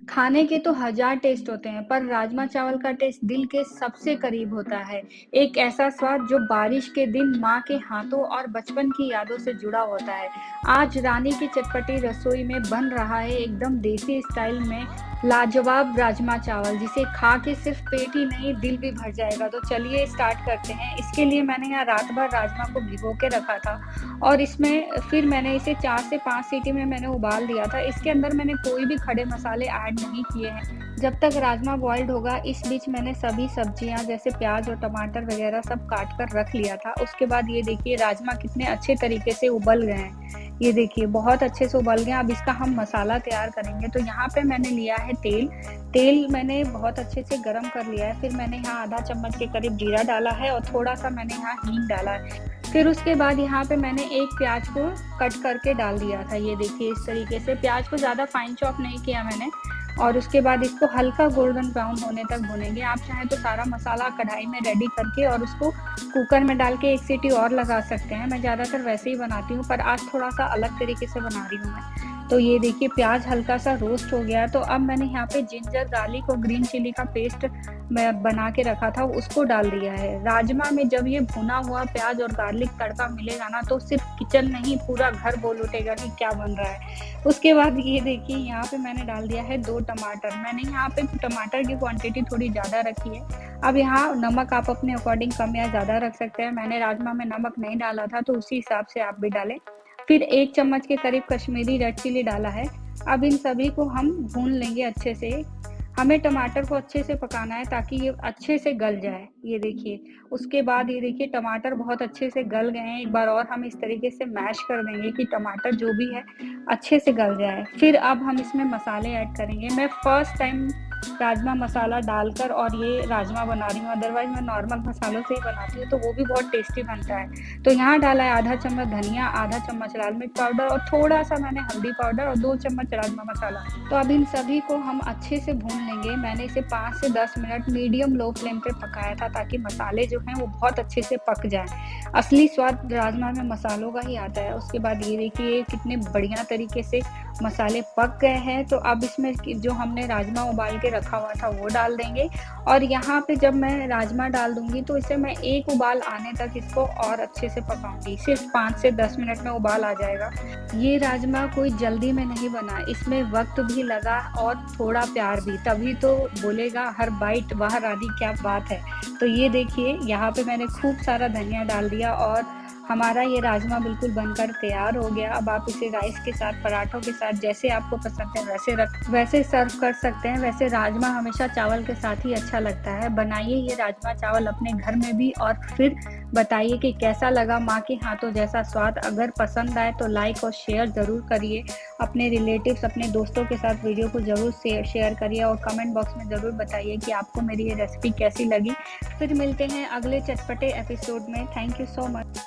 खाने के तो हज़ार टेस्ट होते हैं, पर राजमा-चावल का टेस्ट दिल के सबसे करीब होता है। एक ऐसा स्वाद जो बारिश के दिन माँ के हाथों और बचपन की यादों से जुड़ा होता है। आज रानी की चटपटी रसोई में बन रहा है एकदम देसी स्टाइल में लाजवाब राजमा-चावल, जिसे खा के सिर्फ पेट ही नहीं, दिल भी भर जाएगा। तो चलिए स्टार्ट करते हैं। इसके लिए मैंने यहाँ रात भर राजमा को भिगो के रखा था और इसमें फिर मैंने इसे 4 से 5 सीटी में मैंने उबाल दिया था। इसके अंदर मैंने कोई भी खड़े मसाले ऐड नहीं किए हैं। जब तक राजमा बॉइल्ड होगा, इस बीच मैंने सभी सब्जियाँ जैसे प्याज़ और टमाटर वगैरह सब काट कर रख लिया था। उसके बाद ये देखिए राजमा कितने अच्छे तरीके से उबल गए हैं। ये देखिए बहुत अच्छे से उबल गए हैं। अब इसका हम मसाला तैयार करेंगे। तो यहाँ पे मैंने लिया है तेल। तेल मैंने बहुत अच्छे से गरम कर लिया है। फिर मैंने यहाँ आधा चम्मच के करीब जीरा डाला है और थोड़ा-सा मैंने यहाँ हींग डाला है। फिर उसके बाद यहाँ पे मैंने एक प्याज को कट करके डाल दिया था। ये देखिए इस तरीके से प्याज को ज़्यादा फाइन चॉप नहीं किया मैंने और उसके बाद इसको हल्का गोल्डन ब्राउन होने तक भूनेंगे। आप चाहें तो सारा मसाला कढ़ाई में रेडी करके और उसको कुकर में डाल के 1 सीटी और लगा सकते हैं। मैं ज़्यादातर वैसे ही बनाती हूँ, पर आज थोड़ा-सा अलग तरीके से बना रही हूँ मैं। तो ये देखिए प्याज हल्का-सा रोस्ट हो गया, तो अब मैंने यहाँ पे जिंजर, गार्लिक और ग्रीन चिली का पेस्ट मैं बना के रखा था, उसको डाल दिया है। राजमा में जब ये भुना हुआ प्याज और गार्लिक तड़का मिलेगा ना, तो सिर्फ किचन नहीं पूरा घर बोल उठेगा कि क्या बन रहा है। उसके बाद ये देखिए यहाँ पे मैंने डाल दिया है 2 टमाटर। मैंने यहाँ पे टमाटर की क्वांटिटी थोड़ी ज़्यादा रखी है। अब यहाँ नमक आप अपने अकॉर्डिंग कम या ज़्यादा रख सकते हैं। मैंने राजमा में नमक नहीं डाला था, तो उसी हिसाब से आप भी डालें। फिर 1 चम्मच के करीब कश्मीरी रेड चिली डाला है। अब इन सभी को हम भून लेंगे अच्छे से। हमें टमाटर को अच्छे से पकाना है ताकि ये अच्छे से गल जाए। ये देखिए, उसके बाद ये देखिए टमाटर बहुत अच्छे से गल गए हैं। एक बार और हम इस तरीके से मैश कर देंगे कि टमाटर जो भी है अच्छे से गल जाए। फिर अब हम इसमें मसाले ऐड करेंगे। मैं फर्स्ट टाइम राजमा मसाला डालकर और ये राजमा बना रही हूँ, अदरवाइज़ मैं नॉर्मल मसालों से ही बनाती हूँ, तो वो भी बहुत टेस्टी बनता है। तो यहाँ डाला है आधा चम्मच धनिया, आधा चम्मच लाल मिर्च पाउडर और थोड़ा-सा मैंने हल्दी पाउडर और 2 चम्मच राजमा मसाला। तो अब इन सभी को हम अच्छे से भून लेंगे। मैंने इसे 5 से 10 मिनट मीडियम लो फ्लेम पे पकाया था ताकि मसाले जो हैं वो बहुत अच्छे से पक जाएँ। असली स्वाद राजमा में मसालों का ही आता है। उसके बाद ये देखिए कितने बढ़िया तरीके से मसाले पक गए हैं। तो अब इसमें जो हमने राजमा उबाल के रखा हुआ था वो डाल देंगे और यहाँ पे जब मैं राजमा डाल दूँगी तो इसे मैं 1 उबाल आने तक इसको और अच्छे से पकाऊँगी। सिर्फ 5 से 10 मिनट में उबाल आ जाएगा। ये राजमा कोई जल्दी में नहीं बना, इसमें वक़्त भी लगा और थोड़ा प्यार भी, तभी तो बोलेगा हर बाइट वाह रानी क्या बात है। तो ये देखिए यहाँ पे मैंने खूब सारा धनिया डाल दिया और हमारा ये राजमा बिल्कुल बनकर तैयार हो गया। अब आप इसे राइस के साथ, पराठों के साथ जैसे आपको पसंद है वैसे सर्व कर सकते हैं। वैसे राजमा हमेशा चावल के साथ ही अच्छा लगता है। बनाइए ये राजमा चावल अपने घर में भी और फिर बताइए कि कैसा लगा माँ के हाथों जैसा स्वाद। अगर पसंद आए तो लाइक और शेयर ज़रूर करिए। अपने रिलेटिव्स, अपने दोस्तों के साथ वीडियो को ज़रूर शेयर करिए और कमेंट बॉक्स में ज़रूर बताइए कि आपको मेरी ये रेसिपी कैसी लगी। फिर मिलते हैं अगले चटपटे एपिसोड में। Thank you so much.